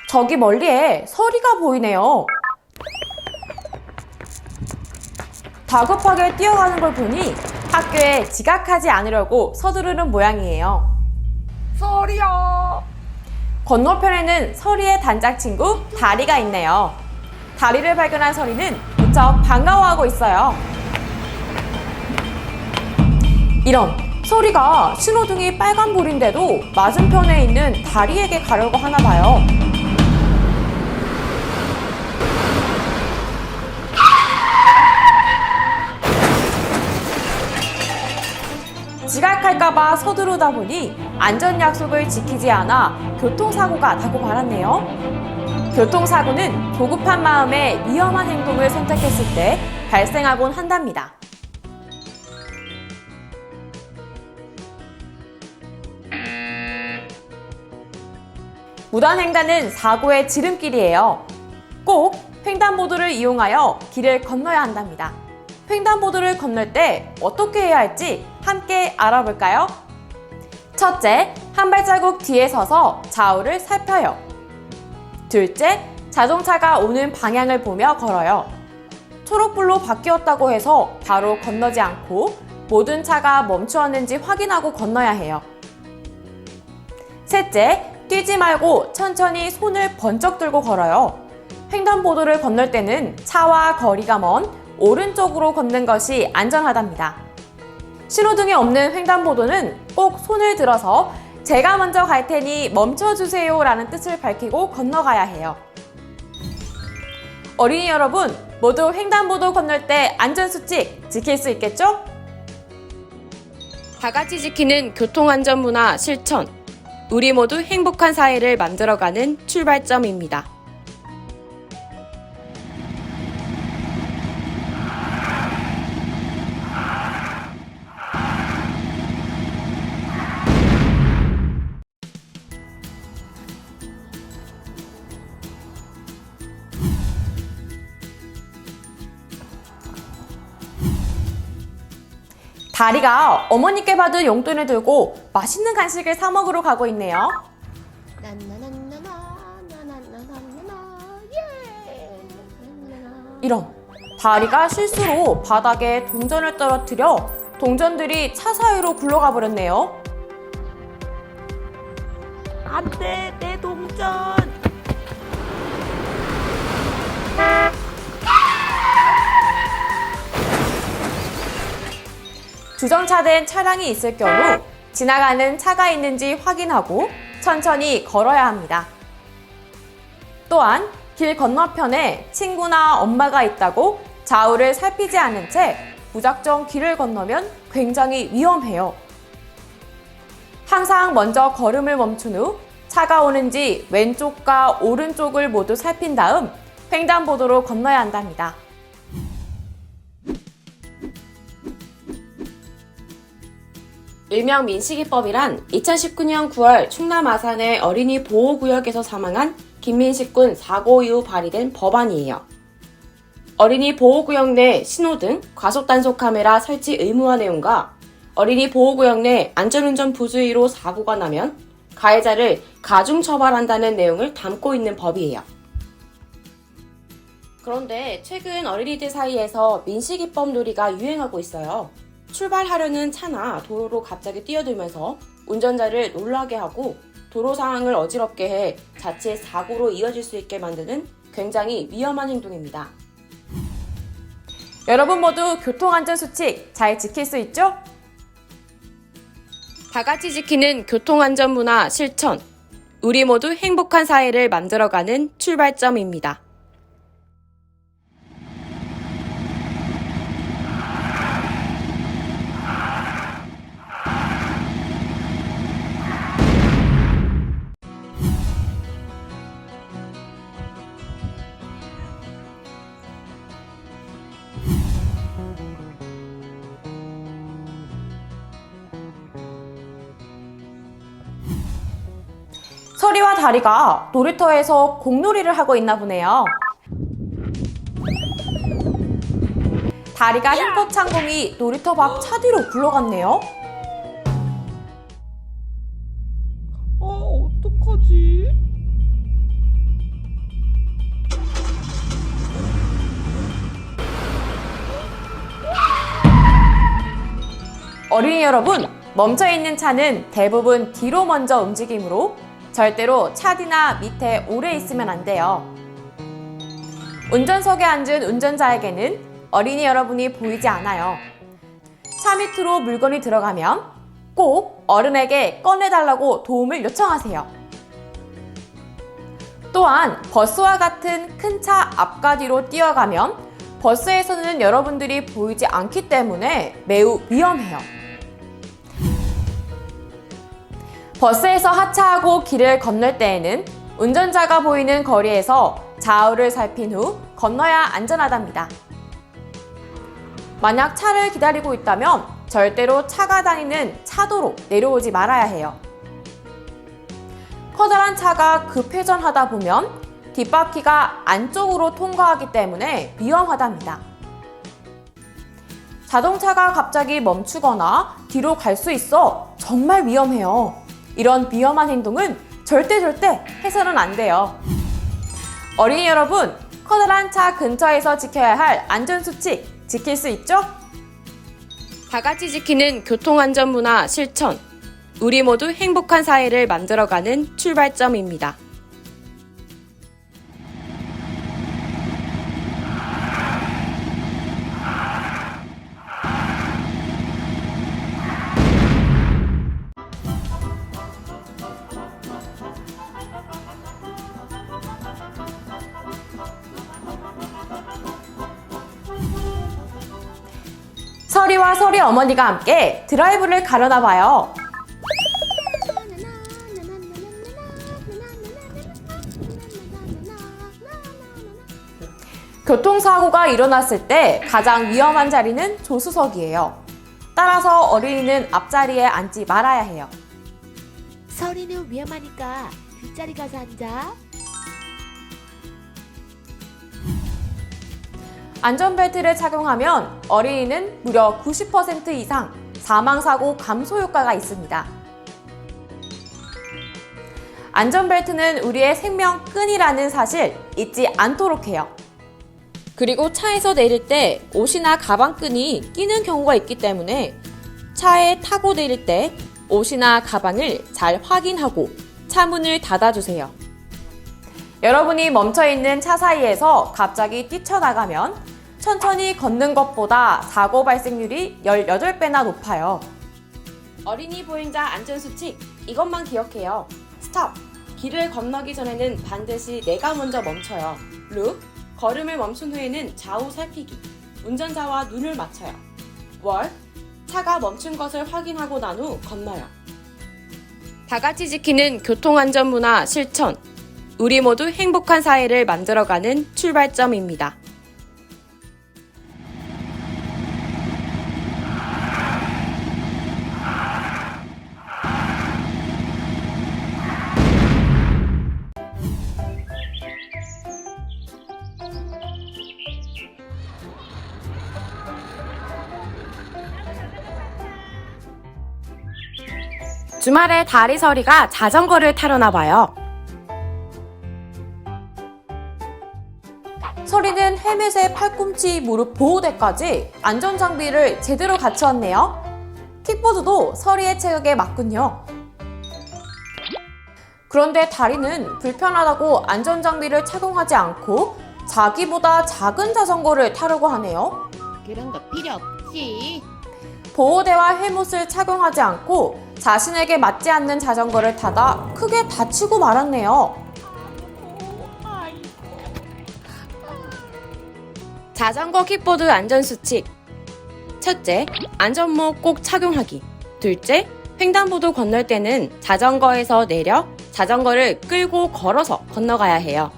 저기 멀리에 서리가 보이네요. 다급하게 뛰어가는 걸 보니 학교에 지각하지 않으려고 서두르는 모양이에요. 서리야. 건너편에는 서리의 단짝 친구 다리가 있네요. 다리를 발견한 서리는 무척 반가워하고 있어요. 이런, 서리가 신호등이 빨간불인데도 맞은편에 있는 다리에게 가려고 하나 봐요. 지각할까봐 서두르다 보니 안전 약속을 지키지 않아 교통사고가 나고 말았네요. 교통사고는 조급한 마음에 위험한 행동을 선택했을 때 발생하곤 한답니다. 무단횡단은 사고의 지름길이에요. 꼭 횡단보도를 이용하여 길을 건너야 한답니다. 횡단보도를 건널 때 어떻게 해야 할지 함께 알아볼까요? 첫째, 한 발자국 뒤에 서서 좌우를 살펴요. 둘째, 자동차가 오는 방향을 보며 걸어요. 초록불로 바뀌었다고 해서 바로 건너지 않고 모든 차가 멈추었는지 확인하고 건너야 해요. 셋째, 뛰지 말고 천천히 손을 번쩍 들고 걸어요. 횡단보도를 건널 때는 차와 거리가 먼 오른쪽으로 걷는 것이 안전하답니다. 신호등이 없는 횡단보도는 꼭 손을 들어서 제가 먼저 갈 테니 멈춰주세요 라는 뜻을 밝히고 건너가야 해요. 어린이 여러분, 모두 횡단보도 건널 때 안전수칙 지킬 수 있겠죠? 다 같이 지키는 교통안전문화 실천. 우리 모두 행복한 사회를 만들어가는 출발점입니다. 다리가 어머니께 받은 용돈을 들고 맛있는 간식을 사 먹으러 가고 있네요. 이런, 다리가 실수로 바닥에 동전을 떨어뜨려 동전들이 차 사이로 굴러가 버렸네요. 안 돼, 내 동전. 주정차된 차량이 있을 경우 지나가는 차가 있는지 확인하고 천천히 걸어야 합니다. 또한 길 건너편에 친구나 엄마가 있다고 좌우를 살피지 않은 채 무작정 길을 건너면 굉장히 위험해요. 항상 먼저 걸음을 멈춘 후 차가 오는지 왼쪽과 오른쪽을 모두 살핀 다음 횡단보도로 건너야 한답니다. 일명 민식이법이란 2019년 9월 충남 아산의 어린이 보호구역에서 사망한 김민식 군 사고 이후 발의된 법안이에요. 어린이 보호구역 내 신호등, 과속단속 카메라 설치 의무화 내용과 어린이 보호구역 내 안전운전 부주의로 사고가 나면 가해자를 가중처벌한다는 내용을 담고 있는 법이에요. 그런데 최근 어린이들 사이에서 민식이법 놀이가 유행하고 있어요. 출발하려는 차나 도로로 갑자기 뛰어들면서 운전자를 놀라게 하고 도로 상황을 어지럽게 해 자칫 사고로 이어질 수 있게 만드는 굉장히 위험한 행동입니다. 여러분 모두 교통안전수칙 잘 지킬 수 있죠? 다 같이 지키는 교통안전문화 실천. 우리 모두 행복한 사회를 만들어가는 출발점입니다. 서리와 다리가 놀이터에서 공놀이를 하고 있나 보네요. 다리가 힘껏 찬 공이 놀이터 밖 차 뒤로 굴러갔네요. 어떡하지? 어린이 여러분, 멈춰있는 차는 대부분 뒤로 먼저 움직이므로 절대로 차 뒤나 밑에 오래 있으면 안 돼요. 운전석에 앉은 운전자에게는 어린이 여러분이 보이지 않아요. 차 밑으로 물건이 들어가면 꼭 어른에게 꺼내달라고 도움을 요청하세요. 또한 버스와 같은 큰 차 앞과 뒤로 뛰어가면 버스에서는 여러분들이 보이지 않기 때문에 매우 위험해요. 버스에서 하차하고 길을 건널 때에는 운전자가 보이는 거리에서 좌우를 살핀 후 건너야 안전하답니다. 만약 차를 기다리고 있다면 절대로 차가 다니는 차도로 내려오지 말아야 해요. 커다란 차가 급회전하다 보면 뒷바퀴가 안쪽으로 통과하기 때문에 위험하답니다. 자동차가 갑자기 멈추거나 뒤로 갈 수 있어 정말 위험해요. 이런 위험한 행동은 절대 해서는 안 돼요. 어린이 여러분, 커다란 차 근처에서 지켜야 할 안전수칙 지킬 수 있죠? 다 같이 지키는 교통안전문화 실천. 우리 모두 행복한 사회를 만들어가는 출발점입니다. 서리와 서리 어머니가 함께 드라이브를 가려나 봐요. 교통사고가 일어났을 때 가장 위험한 자리는 조수석이에요. 따라서 어린이는 앞자리에 앉지 말아야 해요. 서리는 위험하니까 뒷자리 가서 앉아. 안전벨트를 착용하면 어린이는 무려 90% 이상 사망사고 감소 효과가 있습니다. 안전벨트는 우리의 생명끈이라는 사실 잊지 않도록 해요. 그리고 차에서 내릴 때 옷이나 가방끈이 끼는 경우가 있기 때문에 차에 타고 내릴 때 옷이나 가방을 잘 확인하고 차 문을 닫아주세요. 여러분이 멈춰있는 차 사이에서 갑자기 뛰쳐나가면 천천히 걷는 것보다 사고 발생률이 18배나 높아요. 어린이 보행자 안전수칙, 이것만 기억해요. 스탑! 길을 건너기 전에는 반드시 내가 먼저 멈춰요. 룩! 걸음을 멈춘 후에는 좌우 살피기. 운전자와 눈을 맞춰요. 월! 차가 멈춘 것을 확인하고 난 후 건너요. 다 같이 지키는 교통안전문화 실천. 우리 모두 행복한 사회를 만들어가는 출발점입니다. 주말에 다리서리가 자전거를 타려나 봐요. 서리는 헬멧에 팔꿈치, 무릎 보호대까지 안전장비를 제대로 갖추었네요. 킥보드도 서리의 체격에 맞군요. 그런데 다리는 불편하다고 안전장비를 착용하지 않고 자기보다 작은 자전거를 타려고 하네요. 그런 거 필요 없지. 보호대와 헬멧을 착용하지 않고 자신에게 맞지 않는 자전거를 타다 크게 다치고 말았네요. 자전거 킥보드 안전수칙. 첫째, 안전모 꼭 착용하기. 둘째, 횡단보도 건널 때는 자전거에서 내려 자전거를 끌고 걸어서 건너가야 해요.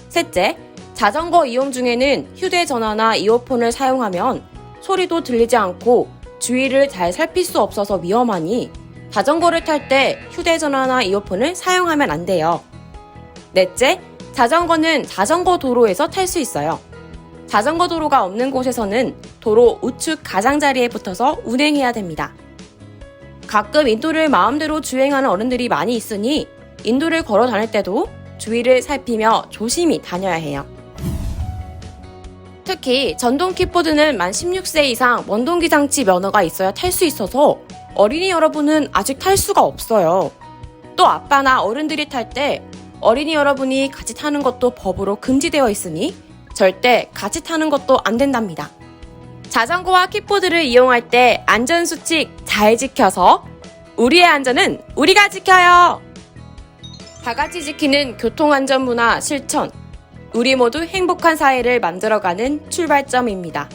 셋째, 자전거 이용 중에는 휴대전화나 이어폰을 사용하면 소리도 들리지 않고 주위를 잘 살필 수 없어서 위험하니 자전거를 탈 때 휴대전화나 이어폰을 사용하면 안 돼요. 넷째, 자전거는 자전거 도로에서 탈 수 있어요. 자전거 도로가 없는 곳에서는 도로 우측 가장자리에 붙어서 운행해야 됩니다. 가끔 인도를 마음대로 주행하는 어른들이 많이 있으니 인도를 걸어 다닐 때도 주위를 살피며 조심히 다녀야 해요. 특히 전동 킥보드는 만 16세 이상 원동기 장치 면허가 있어야 탈 수 있어서 어린이 여러분은 아직 탈 수가 없어요. 또 아빠나 어른들이 탈 때 어린이 여러분이 같이 타는 것도 법으로 금지되어 있으니 절대 같이 타는 것도 안 된답니다. 자전거와 킥보드를 이용할 때 안전수칙 잘 지켜서 우리의 안전은 우리가 지켜요! 다 같이 지키는 교통안전문화 실천. 우리 모두 행복한 사회를 만들어가는 출발점입니다.